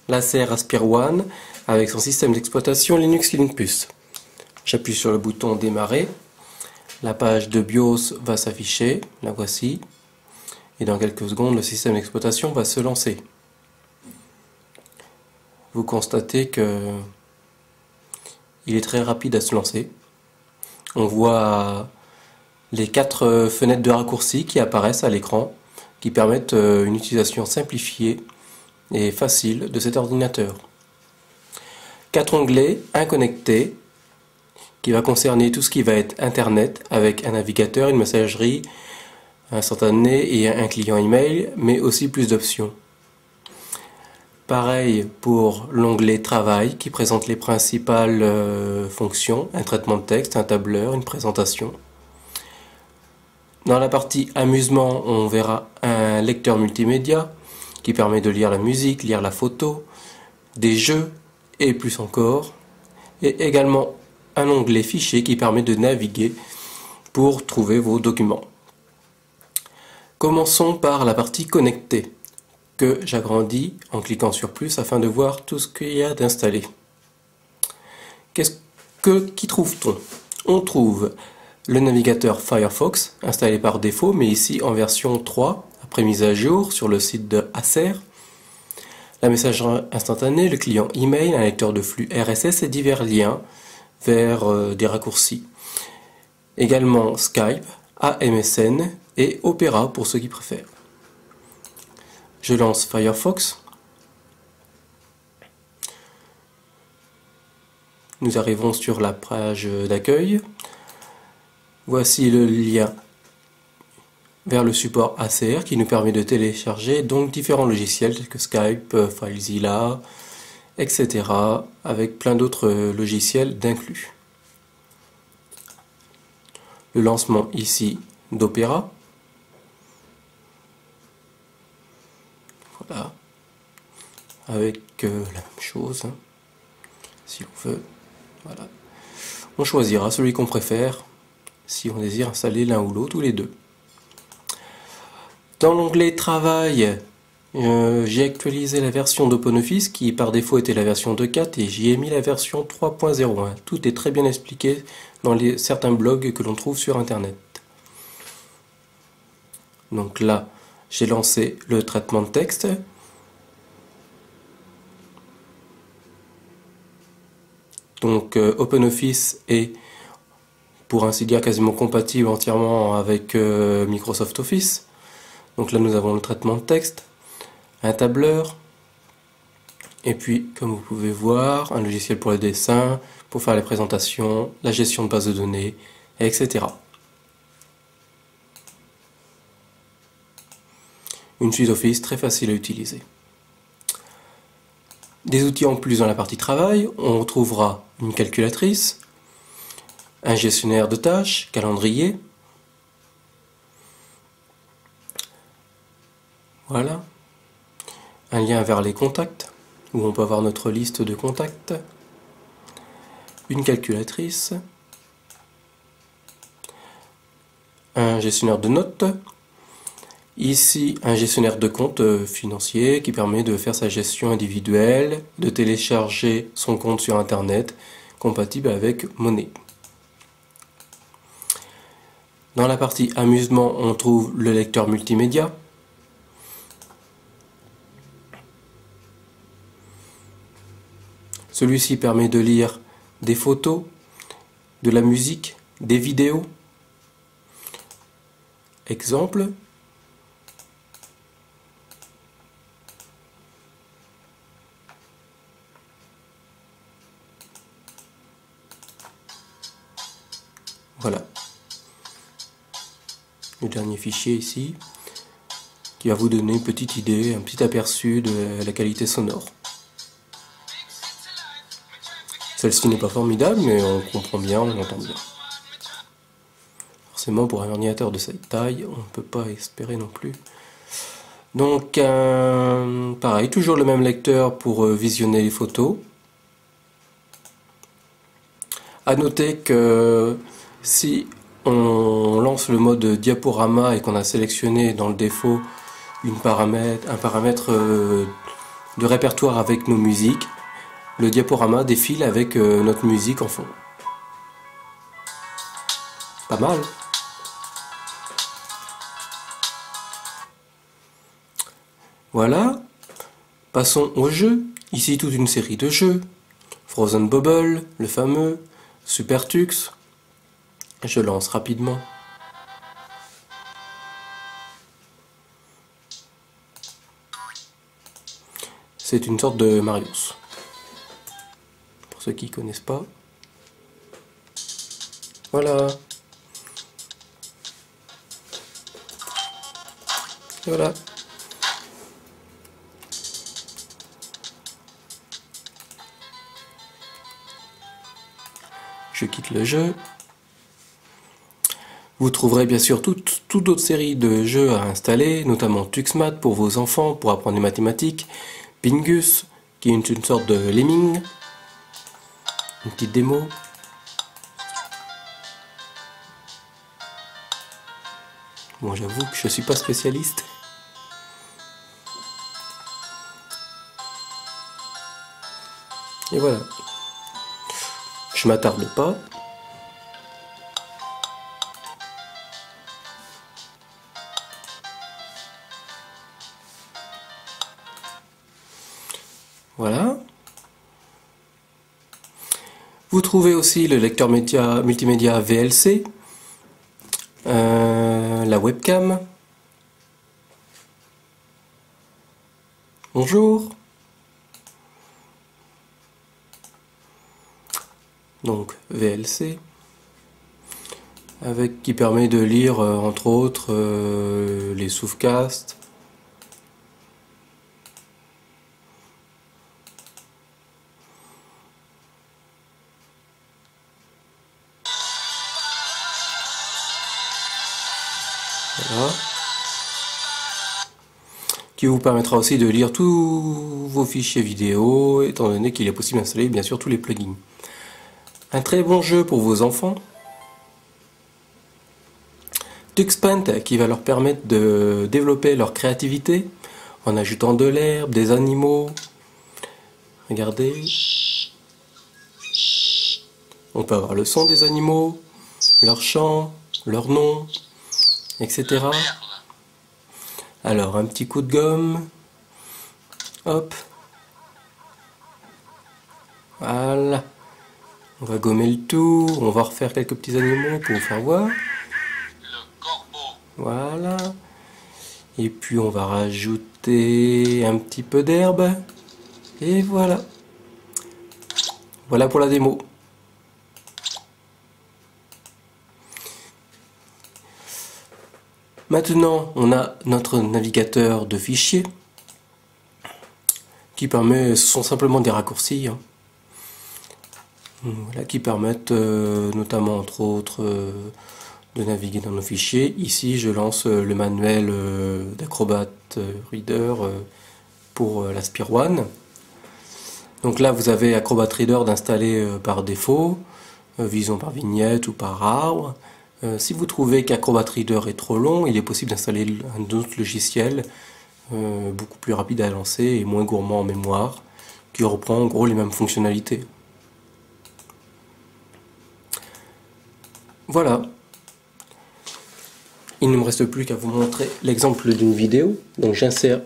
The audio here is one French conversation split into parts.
l'Acer Aspire One avec son système d'exploitation Linux Linux. J'appuie sur le bouton démarrer, la page de BIOS va s'afficher, la voici, et dans quelques secondes le système d'exploitation va se lancer. Vous constatez que il est très rapide à se lancer. On voit les 4 fenêtres de raccourcis qui apparaissent à l'écran, qui permettent une utilisation simplifiée et facile de cet ordinateur. 4 onglets, un connecté, qui va concerner tout ce qui va être Internet, avec un navigateur, une messagerie instantanée et un client email, mais aussi plus d'options. Pareil pour l'onglet Travail, qui présente les principales fonctions, un traitement de texte, un tableur, une présentation. Dans la partie Amusement, on verra un lecteur multimédia, qui permet de lire la musique, lire la photo, des jeux et plus encore, et également un onglet Fichiers qui permet de naviguer pour trouver vos documents. Commençons par la partie Connecter, que j'agrandis en cliquant sur plus afin de voir tout ce qu'il y a d'installé. Qu'y trouve-t-on? On trouve le navigateur Firefox, installé par défaut, mais ici en version 3, après mise à jour sur le site de Acer. La messagerie instantanée, le client email, un lecteur de flux RSS et divers liens vers des raccourcis. Également Skype, AMSN et Opera pour ceux qui préfèrent. Je lance Firefox. Nous arrivons sur la page d'accueil. Voici le lien vers le support ACR qui nous permet de télécharger donc différents logiciels tels que Skype, FileZilla, etc. avec plein d'autres logiciels d'inclus. Le lancement ici d'Opera. Voilà. Avec la même chose, hein, si on veut. Voilà. On choisira celui qu'on préfère si on désire installer l'un ou l'autre ou les deux. Dans l'onglet Travail, j'ai actualisé la version d'OpenOffice qui par défaut était la version 2.4 et j'y ai mis la version 3.01. Tout est très bien expliqué dans certains blogs que l'on trouve sur Internet. Donc là, j'ai lancé le traitement de texte. Donc OpenOffice est pour ainsi dire quasiment compatible entièrement avec Microsoft Office. Donc là nous avons le traitement de texte, un tableur, et puis comme vous pouvez voir, un logiciel pour le dessin, pour faire les présentations, la gestion de base de données, etc. Une suite Office très facile à utiliser. Des outils en plus dans la partie travail, on retrouvera une calculatrice, un gestionnaire de tâches, calendrier. Voilà. Un lien vers les contacts, où on peut avoir notre liste de contacts. Une calculatrice. Un gestionnaire de notes. Ici, un gestionnaire de compte financier qui permet de faire sa gestion individuelle, de télécharger son compte sur Internet, compatible avec Money. Dans la partie amusement, on trouve le lecteur multimédia. Celui-ci permet de lire des photos, de la musique, des vidéos. Exemple. Voilà. Le dernier fichier ici, qui va vous donner une petite idée, un petit aperçu de la qualité sonore. Celle-ci n'est pas formidable, mais on comprend bien, on entend bien. Forcément, pour un ordinateur de cette taille, on ne peut pas espérer non plus. Donc, pareil, toujours le même lecteur pour visionner les photos. À noter que si on lance le mode diaporama et qu'on a sélectionné dans le défaut un paramètre du répertoire avec nos musiques. Le diaporama défile avec notre musique en fond. Pas mal. Voilà. Passons au jeu. Ici toute une série de jeux. Frozen Bubble, le fameux, Super Tux. Je lance rapidement. C'est une sorte de Marius. Pour ceux qui ne connaissent pas. Voilà. Voilà. Je quitte le jeu. Vous trouverez bien sûr toute autre série de jeux à installer, notamment TuxMat pour vos enfants, pour apprendre les mathématiques, Pingus, qui est une sorte de lemming, une petite démo. Bon, j'avoue que je suis pas spécialiste. Et voilà. Je m'attarde pas. Voilà. Vous trouvez aussi le lecteur multimédia VLC, la webcam. Bonjour. Donc VLC, qui permet de lire entre autres les soufcasts. Voilà. Qui vous permettra aussi de lire tous vos fichiers vidéo, étant donné qu'il est possible d'installer bien sûr tous les plugins. Un très bon jeu pour vos enfants. TuxPaint qui va leur permettre de développer leur créativité en ajoutant de l'herbe, des animaux. Regardez. On peut avoir le son des animaux, leur chant, leur nom, etc. Alors un petit coup de gomme. Hop. Voilà. On va gommer le tout. On va refaire quelques petits animaux pour vous faire voir. Voilà. Et puis on va rajouter un petit peu d'herbe. Et voilà. Voilà pour la démo. Maintenant, on a notre navigateur de fichiers qui permet, ce sont simplement des raccourcis, hein. Voilà, qui permettent notamment entre autres de naviguer dans nos fichiers. Ici je lance le manuel d'Acrobat Reader pour la Spire One. Donc là vous avez Acrobat Reader d'installer par défaut, visons par vignette ou par arbre. Si vous trouvez qu'Acrobat Reader est trop long, il est possible d'installer un autre logiciel beaucoup plus rapide à lancer et moins gourmand en mémoire, qui reprend en gros les mêmes fonctionnalités. Voilà. Il ne me reste plus qu'à vous montrer l'exemple d'une vidéo. Donc j'insère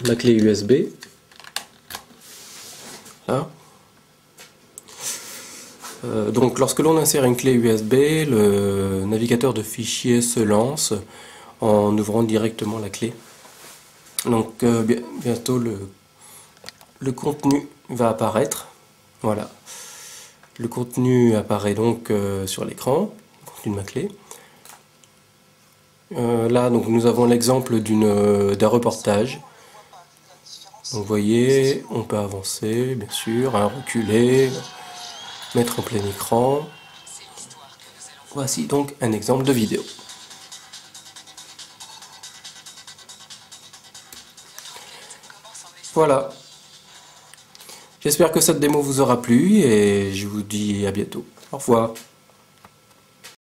ma clé USB. Là. Donc lorsque l'on insère une clé USB, le navigateur de fichiers se lance en ouvrant directement la clé. Donc bientôt le contenu va apparaître. Voilà. Le contenu apparaît donc sur l'écran, le contenu de ma clé. Là, donc, nous avons l'exemple d'un reportage. Donc, vous voyez, on peut avancer, bien sûr, hein, reculer, mettre en plein écran. Voici donc un exemple de vidéo. Voilà. J'espère que cette démo vous aura plu et je vous dis à bientôt. Au revoir.